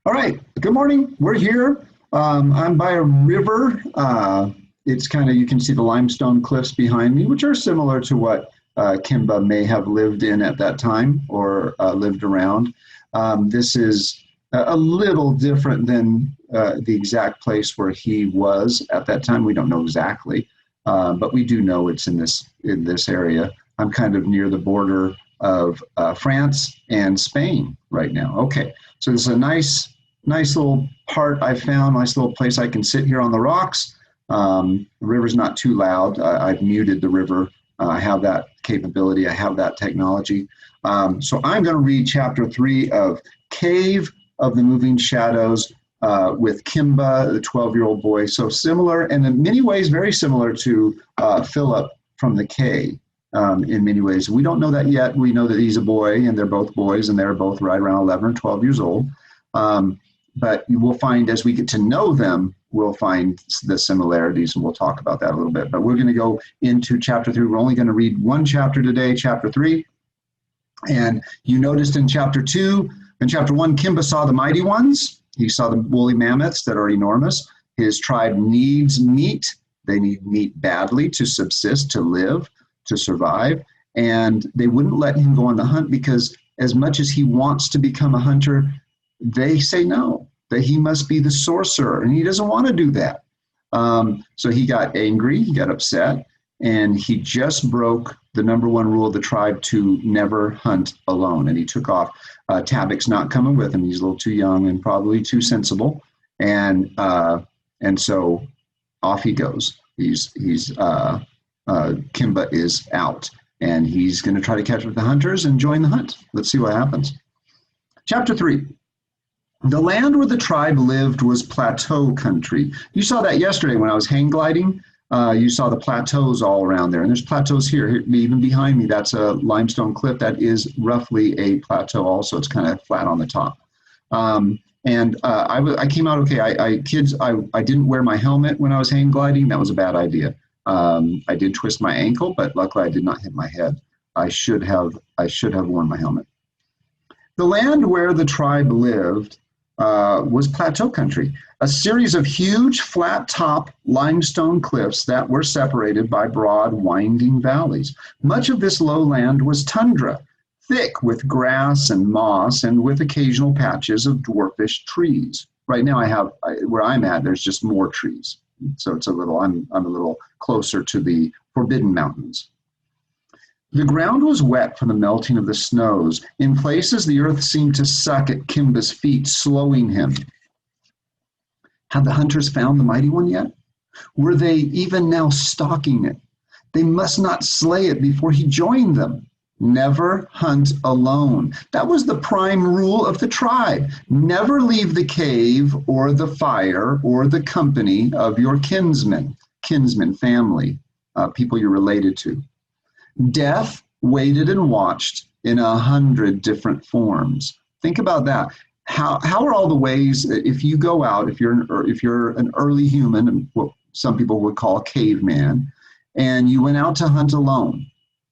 All right. Good morning. We're here. I'm by a river. It's kind of, you can see the limestone cliffs behind me, which are similar to what Kimba may have lived in at that time or lived around. This is a little different than the exact place where he was at that time. We don't know exactly, but we do know it's in this area. I'm kind of near the border of France and Spain right now. Okay, so this is a nice little part I found, nice little place I can sit here on the rocks. The river's not too loud. I've muted the river. I have that capability. I have that technology. So I'm going to read chapter 3 of Cave of the Moving Shadows with Kimba, the 12-year-old boy. So similar, and in many ways very similar to Philip from the Cave. In many ways. We don't know that yet. We know that he's a boy, and they're both boys, and they're both right around 11 or 12 years old. But you will find as we get to know them, we'll find the similarities, and we'll talk about that a little bit. But we're going to go into chapter 3. We're only going to read one chapter today, chapter 3. And you noticed in chapter 2, in chapter 1, Kimba saw the mighty ones. He saw the woolly mammoths that are enormous. His tribe needs meat. They need meat badly to subsist, to live, to survive. And they wouldn't let him go on the hunt because as much as he wants to become a hunter, they say no, that he must be the sorcerer, and he doesn't want to do that. So he got angry, he got upset, and he just broke the number one rule of the tribe to never hunt alone, and he took off. Tabik's not coming with him. He's a little too young and probably too sensible, and so off he goes. Kimba is out, and he's going to try to catch up with the hunters and join the hunt. Let's see what happens. Chapter 3. The land where the tribe lived was plateau country. You saw that yesterday when I was hang gliding. You saw the plateaus all around there. And there's plateaus here, even behind me. That's a limestone cliff. That is roughly a plateau also. It's kind of flat on the top. I came out okay. I didn't wear my helmet when I was hang gliding. That was a bad idea. I did twist my ankle, but luckily I did not hit my head. I should have worn my helmet. The land where the tribe lived was plateau country, a series of huge flat-top limestone cliffs that were separated by broad, winding valleys. Much of this lowland was tundra, thick with grass and moss and with occasional patches of dwarfish trees. Right now where I'm at, there's just more trees. So I'm a little closer to the Forbidden Mountains. The ground was wet from the melting of the snows. In places, the earth seemed to suck at Kimba's feet, slowing him. Had the hunters found the mighty one yet? Were they even now stalking it? They must not slay it before he joined them. Never hunt alone. That was the prime rule of the tribe. Never leave the cave or the fire or the company of your kinsmen, family, people you're related to. Death waited and watched in 100 different forms. Think about that. How are all the ways, if you go out, if you're an early human, what some people would call a caveman, and you went out to hunt alone,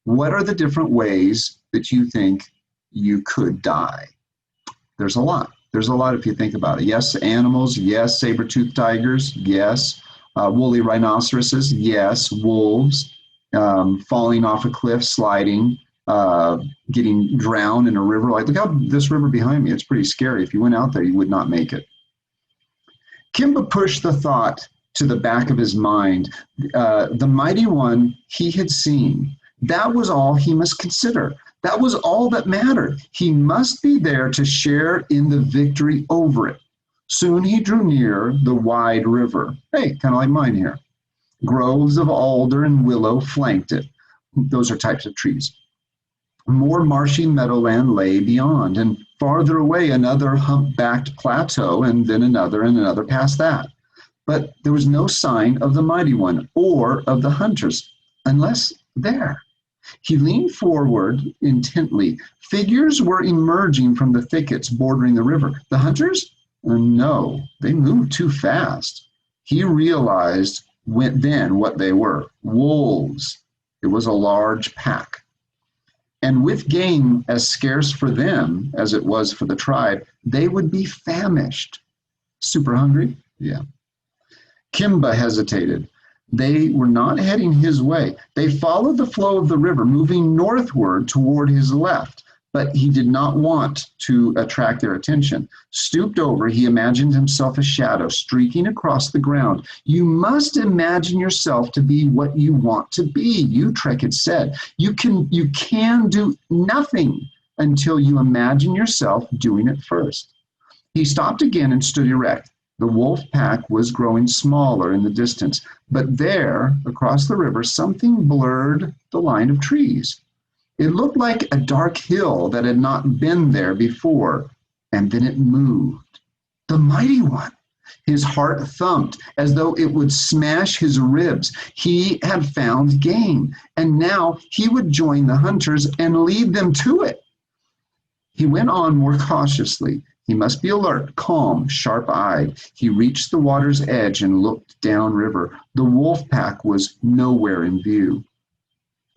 what are the different ways that you think you could die? There's a lot. There's a lot if you think about it. Yes, animals. Yes, saber-toothed tigers. Yes, woolly rhinoceroses. Yes, wolves. Falling off a cliff, sliding, getting drowned in a river. Like, look how this river behind me. It's pretty scary. If you went out there, you would not make it. Kimba pushed the thought to the back of his mind. The mighty one he had seen. That was all he must consider. That was all that mattered. He must be there to share in the victory over it. Soon he drew near the wide river. Hey, kind of like mine here. Groves of alder and willow flanked it. Those are types of trees. More marshy meadowland lay beyond, and farther away another humpbacked plateau, and then another past that. But there was no sign of the mighty one or of the hunters, unless there. He leaned forward intently. Figures were emerging from the thickets bordering the river. The hunters? No, they moved too fast. He realized then what they were. Wolves. It was a large pack. And with game as scarce for them as it was for the tribe, they would be famished. Super hungry? Yeah. Kimba hesitated. They were not heading his way. They followed the flow of the river, moving northward toward his left, but he did not want to attract their attention. Stooped over, he imagined himself a shadow streaking across the ground. You must imagine yourself to be what you want to be, Utrecht had said. You can do nothing until you imagine yourself doing it first. He stopped again and stood erect. The wolf pack was growing smaller in the distance, but there, across the river, something blurred the line of trees. It looked like a dark hill that had not been there before, and then it moved. The mighty one. His heart thumped as though it would smash his ribs. He had found game, and now he would join the hunters and lead them to it. He went on more cautiously. He must be alert, calm, sharp-eyed. He reached the water's edge and looked downriver. The wolf pack was nowhere in view.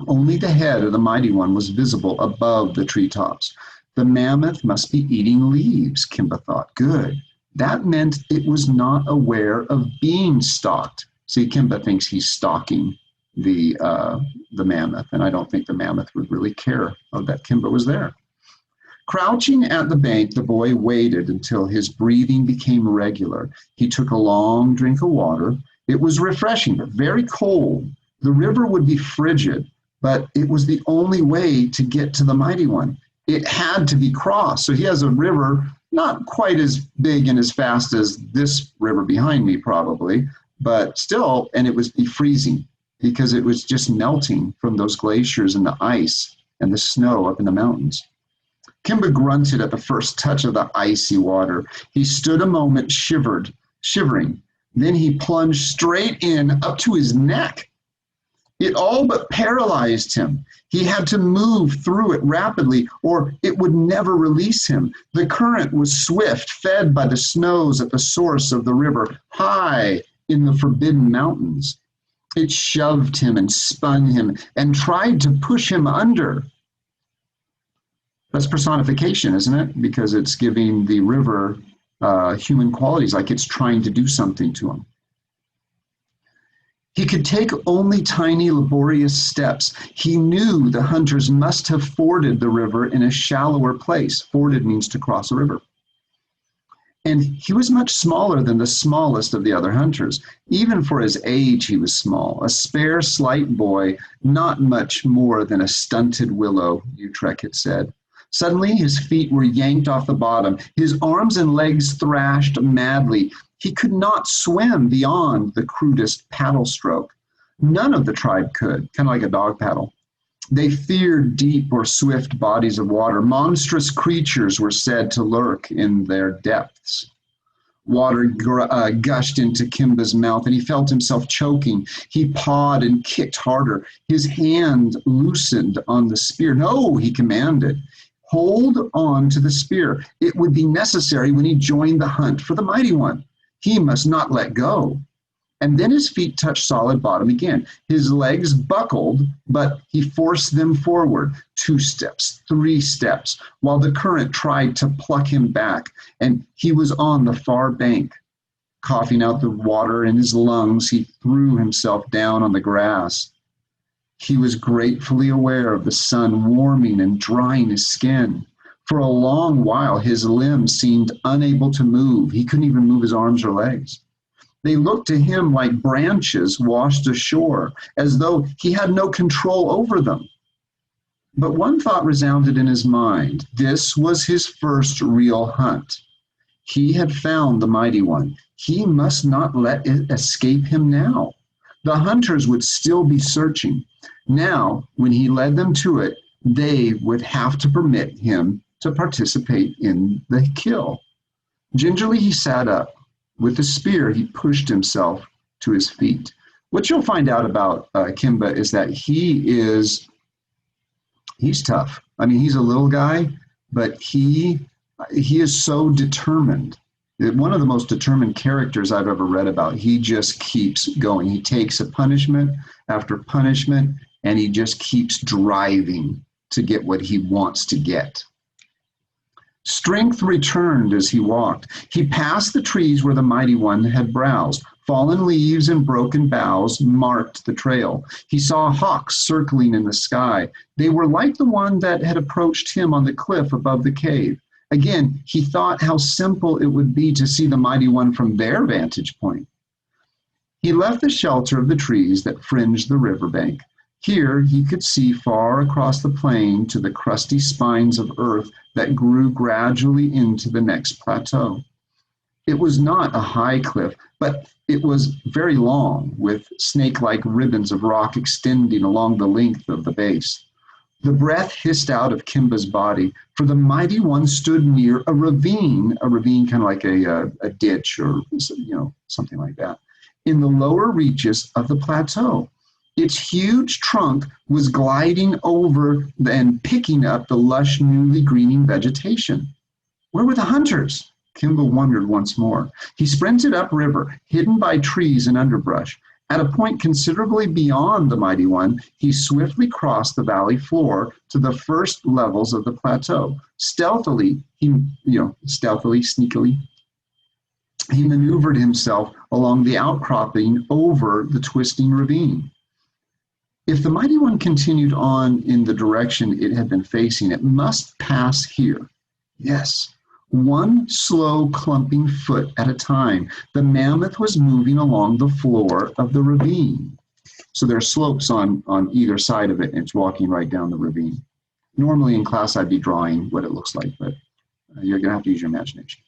Only the head of the mighty one was visible above the treetops. The mammoth must be eating leaves, Kimba thought. Good. That meant it was not aware of being stalked. See, Kimba thinks he's stalking the mammoth, and I don't think the mammoth would really care that Kimba was there. Crouching at the bank, the boy waited until his breathing became regular. He took a long drink of water. It was refreshing, but very cold. The river would be frigid, but it was the only way to get to the mighty one. It had to be crossed. So he has a river not quite as big and as fast as this river behind me probably, but still, and it was be freezing because it was just melting from those glaciers and the ice and the snow up in the mountains. Kimba grunted at the first touch of the icy water. He stood a moment, shivering. Then he plunged straight in up to his neck. It all but paralyzed him. He had to move through it rapidly or it would never release him. The current was swift, fed by the snows at the source of the river, high in the forbidden mountains. It shoved him and spun him and tried to push him under. That's personification, isn't it? Because it's giving the river human qualities, like it's trying to do something to him. He could take only tiny, laborious steps. He knew the hunters must have forded the river in a shallower place. Forded means to cross a river. And he was much smaller than the smallest of the other hunters. Even for his age, he was small. A spare, slight boy, not much more than a stunted willow, Utrecht had said. Suddenly, his feet were yanked off the bottom. His arms and legs thrashed madly. He could not swim beyond the crudest paddle stroke. None of the tribe could, kind of like a dog paddle. They feared deep or swift bodies of water. Monstrous creatures were said to lurk in their depths. Water gushed into Kimba's mouth, and he felt himself choking. He pawed and kicked harder. His hand loosened on the spear. No, he commanded. Hold on to the spear. It would be necessary when he joined the hunt for the mighty one. He must not let go. And then his feet touched solid bottom again. His legs buckled, but he forced them forward 2 steps, 3 steps, while the current tried to pluck him back. And he was on the far bank. Coughing out the water in his lungs, he threw himself down on the grass. He was gratefully aware of the sun warming and drying his skin. For a long while, his limbs seemed unable to move. He couldn't even move his arms or legs. They looked to him like branches washed ashore, as though he had no control over them. But one thought resounded in his mind. This was his first real hunt. He had found the mighty one. He must not let it escape him now. The hunters would still be searching. Now, when he led them to it, they would have to permit him to participate in the kill. Gingerly, he sat up. With the spear, he pushed himself to his feet. What you'll find out about Kimba is that he's tough. I mean, he's a little guy, but he is so determined. One of the most determined characters I've ever read about. He just keeps going. He takes a punishment after punishment, and he just keeps driving to get what he wants to get. Strength returned as he walked. He passed the trees where the mighty one had browsed. Fallen leaves and broken boughs marked the trail. He saw hawks circling in the sky. They were like the one that had approached him on the cliff above the cave. Again, he thought how simple it would be to see the mighty one from their vantage point. He left the shelter of the trees that fringed the riverbank. Here he could see far across the plain to the crusty spines of earth that grew gradually into the next plateau. It was not a high cliff, but it was very long, with snake-like ribbons of rock extending along the length of the base. The breath hissed out of Kimba's body, for the mighty one stood near a ravine kind of like a ditch or something like that, in the lower reaches of the plateau. Its huge trunk was gliding over and picking up the lush, newly greening vegetation. Where were the hunters? Kimba wondered once more. He sprinted upriver, hidden by trees and underbrush. At a point considerably beyond the mighty one, he swiftly crossed the valley floor to the first levels of the plateau. Sneakily, he maneuvered himself along the outcropping over the twisting ravine. If the mighty one continued on in the direction it had been facing, it must pass here. Yes, one slow clumping foot at a time. The mammoth was moving along the floor of the ravine. So there are slopes on either side of it, and it's walking right down the ravine. Normally in class I'd be drawing what it looks like, but you're going to have to use your imagination.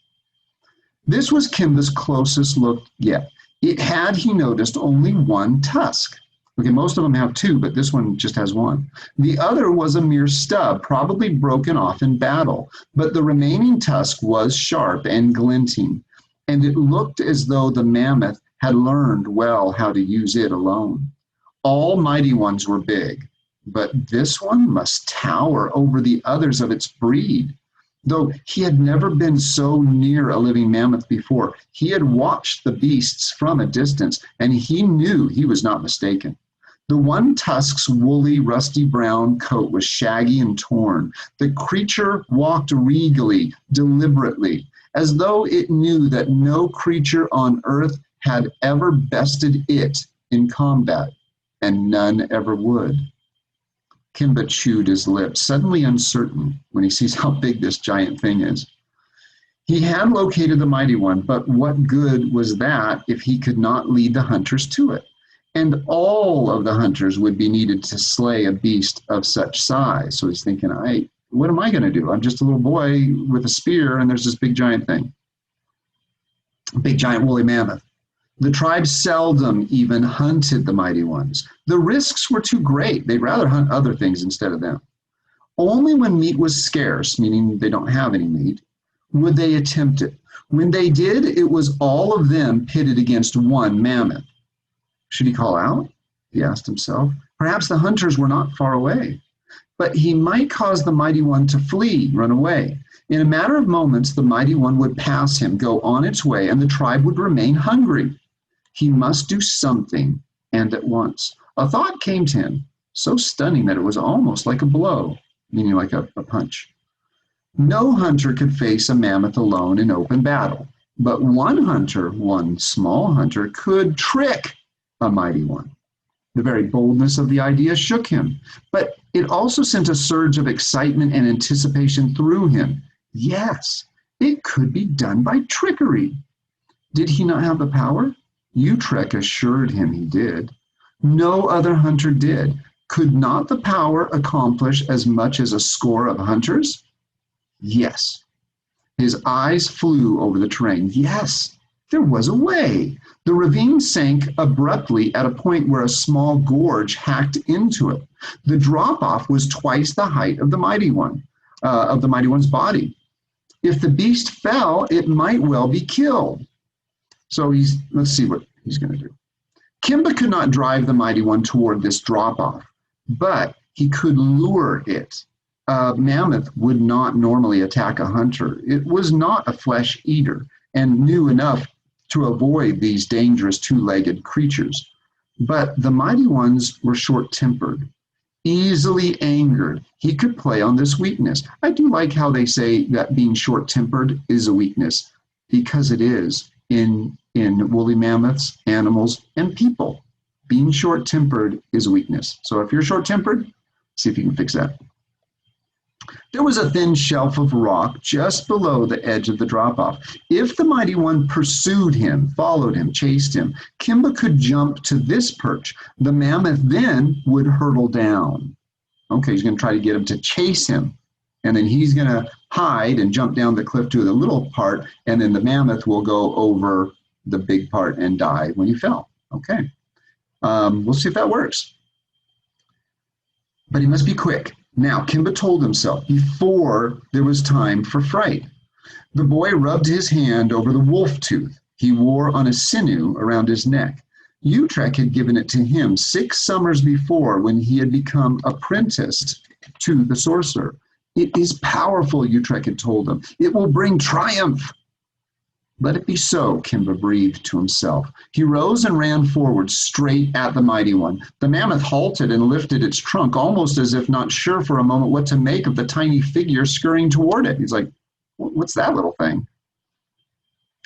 This was Kimba's closest look yet. It had, he noticed, only one tusk. Okay, most of them have two, but this one just has one. The other was a mere stub, probably broken off in battle, but the remaining tusk was sharp and glinting, and it looked as though the mammoth had learned well how to use it alone. All mighty ones were big, but this one must tower over the others of its breed. Though he had never been so near a living mammoth before, he had watched the beasts from a distance, and he knew he was not mistaken. The one tusk's woolly, rusty brown coat was shaggy and torn. The creature walked regally, deliberately, as though it knew that no creature on earth had ever bested it in combat, and none ever would. Kimba chewed his lips, suddenly uncertain when he sees how big this giant thing is. He had located the mighty one, but what good was that if he could not lead the hunters to it? And all of the hunters would be needed to slay a beast of such size. So he's thinking, what am I going to do? I'm just a little boy with a spear, and there's this big giant thing. A big giant woolly mammoth. The tribe seldom even hunted the mighty ones. The risks were too great. They'd rather hunt other things instead of them. Only when meat was scarce, meaning they don't have any meat, would they attempt it. When they did, it was all of them pitted against one mammoth. Should he call out? He asked himself. Perhaps the hunters were not far away. But he might cause the mighty one to flee, run away. In a matter of moments, the mighty one would pass him, go on its way, and the tribe would remain hungry. He must do something, and at once. A thought came to him, so stunning that it was almost like a blow, meaning like a punch. No hunter could face a mammoth alone in open battle, but one small hunter, could trick a mighty one. The very boldness of the idea shook him, but it also sent a surge of excitement and anticipation through him. Yes, it could be done by trickery. Did he not have the power? Utrecht assured him he did. No other hunter did. Could not the power accomplish as much as a score of hunters? Yes. His eyes flew over the terrain. Yes, there was a way. The ravine sank abruptly at a point where a small gorge hacked into it. The drop-off was twice the height of the mighty one's body. If the beast fell, it might well be killed. So let's see what he's going to do. Kimba could not drive the mighty one toward this drop-off, but he could lure it. A mammoth would not normally attack a hunter. It was not a flesh eater and knew enough to avoid these dangerous two-legged creatures. But the mighty ones were short-tempered. Easily angered. He could play on this weakness. I do like how they say that being short-tempered is a weakness, because it is in woolly mammoths, animals, and people. Being short-tempered is a weakness. So if you're short-tempered, see if you can fix that. There was a thin shelf of rock just below the edge of the drop-off. If the mighty one pursued him, followed him, chased him, Kimba could jump to this perch. The mammoth then would hurtle down. Okay, he's going to try to get him to chase him. And then he's going to hide and jump down the cliff to the little part, and then the mammoth will go over the big part and die when he fell. Okay, we'll see if that works. But he must be quick. Now, Kimba told himself before there was time for fright. The boy rubbed his hand over the wolf tooth he wore on a sinew around his neck. Utrecht had given it to him 6 summers before when he had become apprenticed to the sorcerer. It is powerful, Utrecht had told him. It will bring triumph. Let it be so, Kimba breathed to himself. He rose and ran forward, straight at the mighty one. The mammoth halted and lifted its trunk, almost as if not sure for a moment what to make of the tiny figure scurrying toward it. He's like, what's that little thing?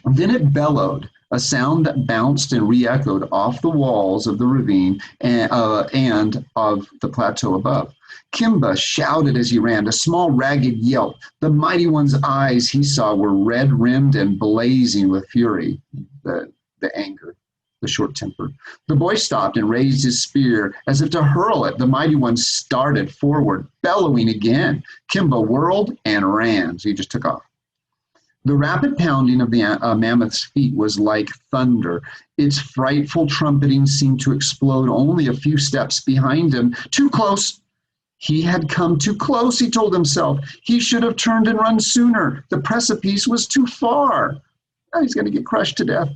Then it bellowed, a sound that bounced and re-echoed off the walls of the ravine and of the plateau above. Kimba shouted as he ran, a small ragged yelp. The mighty one's eyes, he saw, were red-rimmed and blazing with fury, the anger, the short-tempered. The boy stopped and raised his spear as if to hurl it. The mighty one started forward, bellowing again. Kimba whirled and ran, so he just took off. The rapid pounding of the mammoth's feet was like thunder. Its frightful trumpeting seemed to explode only a few steps behind him. Too close. He had come too close, he told himself. He should have turned and run sooner. The precipice was too far. Oh, he's going to get crushed to death.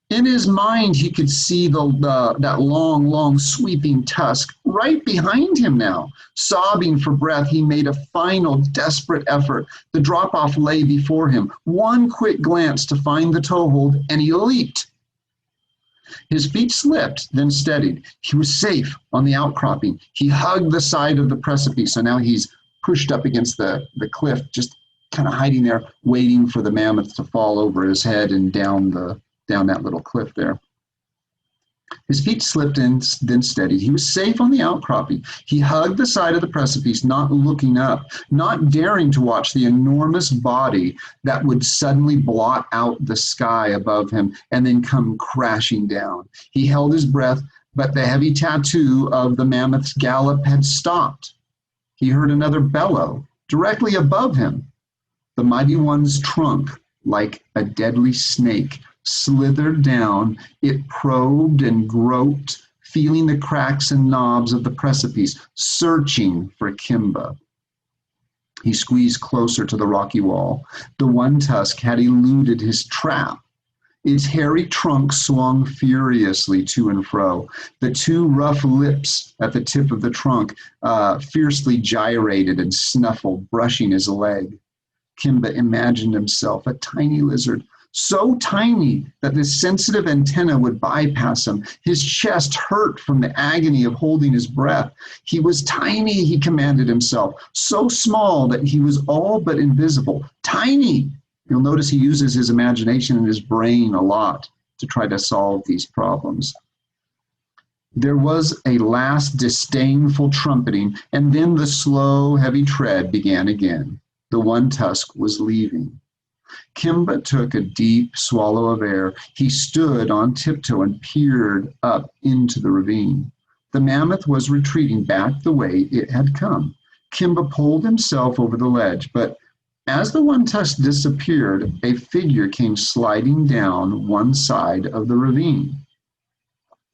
In his mind, he could see that long, sweeping tusk right behind him now. Sobbing for breath, he made a final, desperate effort. The drop-off lay before him. One quick glance to find the toehold, and he leaped. His feet slipped, then steadied. He was safe on the outcropping. He hugged the side of the precipice, so now he's pushed up against the cliff, just kind of hiding there, waiting for the mammoth to fall over his head and down that little cliff there. His feet slipped and then steadied. He was safe on the outcropping. He hugged the side of the precipice, not looking up, not daring to watch the enormous body that would suddenly blot out the sky above him and then come crashing down. He held his breath, but the heavy tattoo of the mammoth's gallop had stopped. He heard another bellow directly above him. The mighty one's trunk, like a deadly snake, slithered down. It probed and groped, feeling the cracks and knobs of the precipice, searching for Kimba. He squeezed closer to the rocky wall. The one tusk had eluded his trap. Its hairy trunk swung furiously to and fro. The 2 rough lips at the tip of the trunk fiercely gyrated and snuffled, brushing his leg. Kimba imagined himself a tiny lizard, so tiny that the sensitive antenna would bypass him. His chest hurt from the agony of holding his breath. He was tiny, he commanded himself, so small that he was all but invisible. Tiny! You'll notice he uses his imagination and his brain a lot to try to solve these problems. There was a last disdainful trumpeting, and then the slow, heavy tread began again. The one tusk was leaving. Kimba took a deep swallow of air. He stood on tiptoe and peered up into the ravine. The mammoth was retreating back the way it had come. Kimba pulled himself over the ledge, but as the one tusk disappeared, a figure came sliding down one side of the ravine.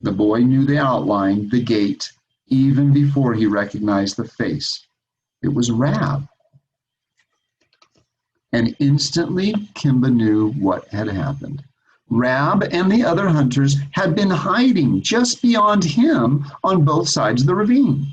The boy knew the outline, the gait, even before he recognized the face. It was Rab. And instantly, Kimba knew what had happened. Rab and the other hunters had been hiding just beyond him on both sides of the ravine.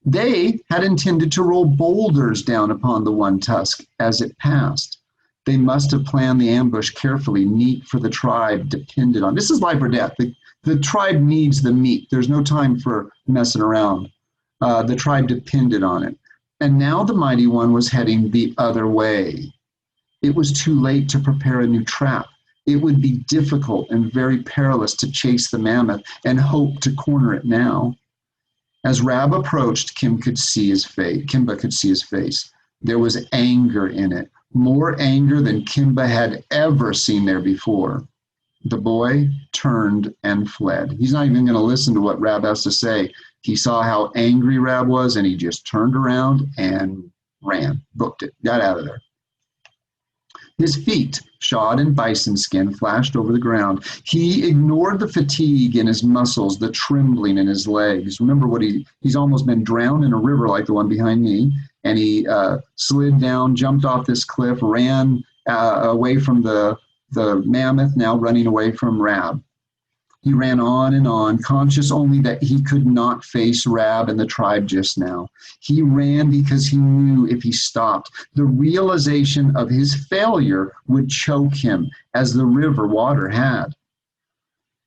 They had intended to roll boulders down upon the one tusk as it passed. They must have planned the ambush carefully. Meat for the tribe depended on. This is life or death. The tribe needs the meat. There's no time for messing around. The tribe depended on it. And now the mighty one was heading the other way. It was too late to prepare a new trap. It would be difficult and very perilous to chase the mammoth and hope to corner it now. As Rab approached, Kimba could see his face. There was anger in it, more anger than Kimba had ever seen there before. The boy turned and fled. He's not even going to listen to what Rab has to say. He saw how angry Rab was, and he just turned around and ran, booked it, got out of there. His feet, shod in bison skin, flashed over the ground. He ignored the fatigue in his muscles, the trembling in his legs. Remember what he's almost been drowned in a river like the one behind me, and he slid down, jumped off this cliff, ran away from the mammoth, now running away from Rab. He ran on, conscious only that he could not face Rab and the tribe just now. He ran because he knew if he stopped, the realization of his failure would choke him, as the river water had.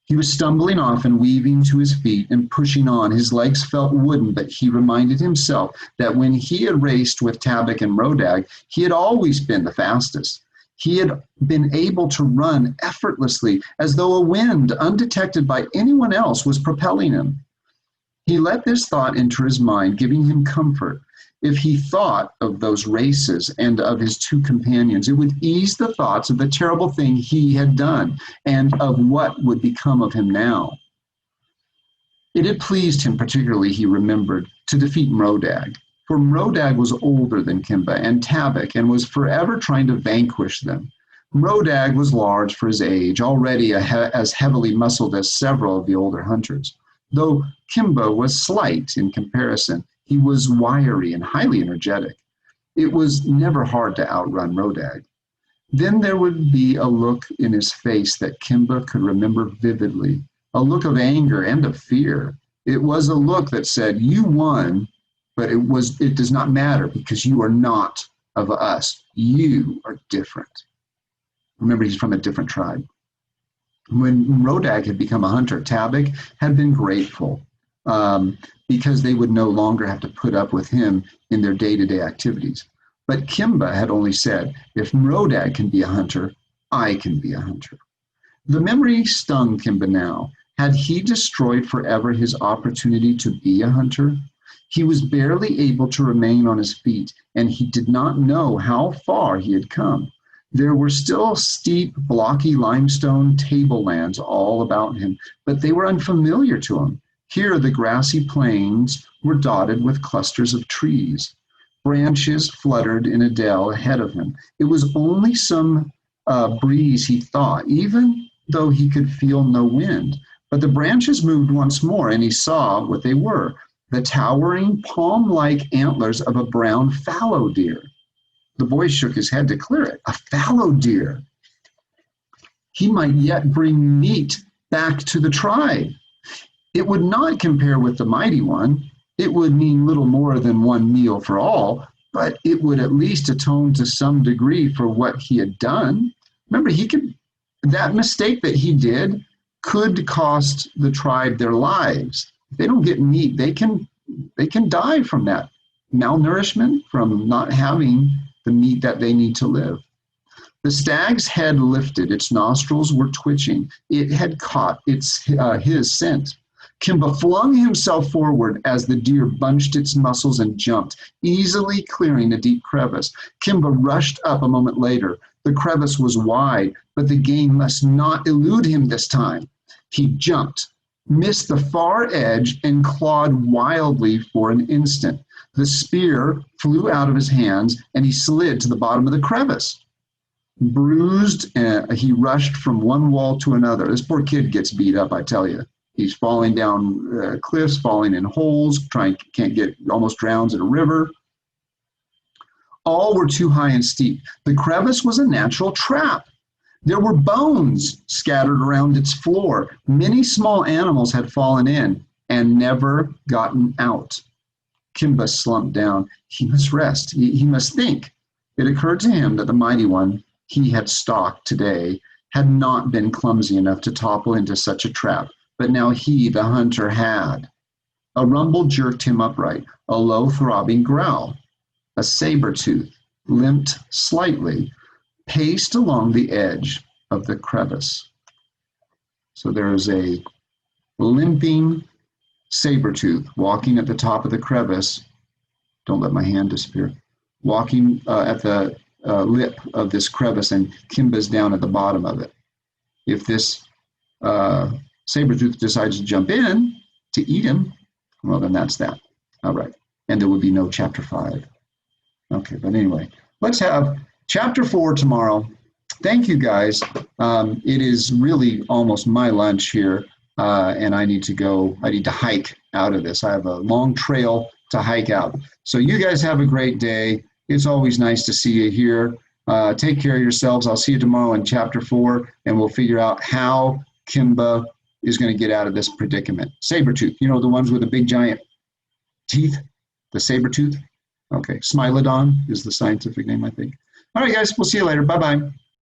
He was stumbling off and weaving to his feet and pushing on. His legs felt wooden, but he reminded himself that when he had raced with Tabak and Rodag, he had always been the fastest. He had been able to run effortlessly, as though a wind undetected by anyone else was propelling him. He let this thought enter his mind, giving him comfort. If he thought of those races and of his two companions, it would ease the thoughts of the terrible thing he had done and of what would become of him now. It had pleased him particularly, he remembered, to defeat Rodag. For Rodag was older than Kimba and Tabak and was forever trying to vanquish them. Rodag was large for his age, already as heavily muscled as several of the older hunters. Though Kimba was slight in comparison, he was wiry and highly energetic. It was never hard to outrun Rodag. Then there would be a look in his face that Kimba could remember vividly, a look of anger and of fear. It was a look that said, "You won, but it does not matter because you are not of us. You are different." Remember, he's from a different tribe. When Rodag had become a hunter, Tabak had been grateful because they would no longer have to put up with him in their day-to-day activities. But Kimba had only said, if Rodag can be a hunter, I can be a hunter. The memory stung Kimba now. Had he destroyed forever his opportunity to be a hunter? He was barely able to remain on his feet, and he did not know how far he had come. There were still steep, blocky limestone tablelands all about him, but they were unfamiliar to him. Here the grassy plains were dotted with clusters of trees. Branches fluttered in a dell ahead of him. It was only some breeze, he thought, even though he could feel no wind. But the branches moved once more, and he saw what they were, the towering palm-like antlers of a brown fallow deer. The boy shook his head to clear it. A fallow deer. He might yet bring meat back to the tribe. It would not compare with the mighty one. It would mean little more than one meal for all, but it would at least atone to some degree for what he had done. Remember, that mistake that he did could cost the tribe their lives. If they don't get meat, they can die from that malnourishment, from not having the meat that they need to live. The stag's head lifted, its nostrils were twitching. It had caught his scent. Kimba flung himself forward as the deer bunched its muscles and jumped, easily clearing a deep crevice. Kimba rushed up a moment later. The crevice was wide, but the game must not elude him this time. He jumped, missed the far edge, and clawed wildly for an instant. The spear flew out of his hands, and he slid to the bottom of the crevice. Bruised, he rushed from one wall to another. This poor kid gets beat up, I tell you. He's falling down cliffs, falling in holes, can't get, almost drowns in a river. All were too high and steep. The crevice was a natural trap. There were bones scattered around its floor. Many small animals had fallen in and never gotten out. Kimba slumped down. He must rest. He must think. It occurred to him that the mighty one he had stalked today had not been clumsy enough to topple into such a trap, but now he, the hunter, had. A rumble jerked him upright, a low throbbing growl. A saber tooth, limped slightly, paced along the edge of the crevice. So there is a limping saber tooth walking at the top of the crevice. Don't let my hand disappear. Walking at the lip of this crevice, and Kimba's down at the bottom of it. If this saber-tooth decides to jump in to eat him, well, then that's that. All right. And there would be no chapter 5. Okay, but anyway, let's have chapter 4 tomorrow. Thank you, guys. It is really almost my lunch here, and I need to hike out of this. I have a long trail to hike out. So you guys have a great day. It's always nice to see you here. Take care of yourselves. I'll see you tomorrow in chapter 4, and we'll figure out how Kimba is going to get out of this predicament. Sabertooth, you know, the ones with the big giant teeth, the sabertooth. Okay, Smilodon is the scientific name, I think. All right, guys, we'll see you later. Bye-bye.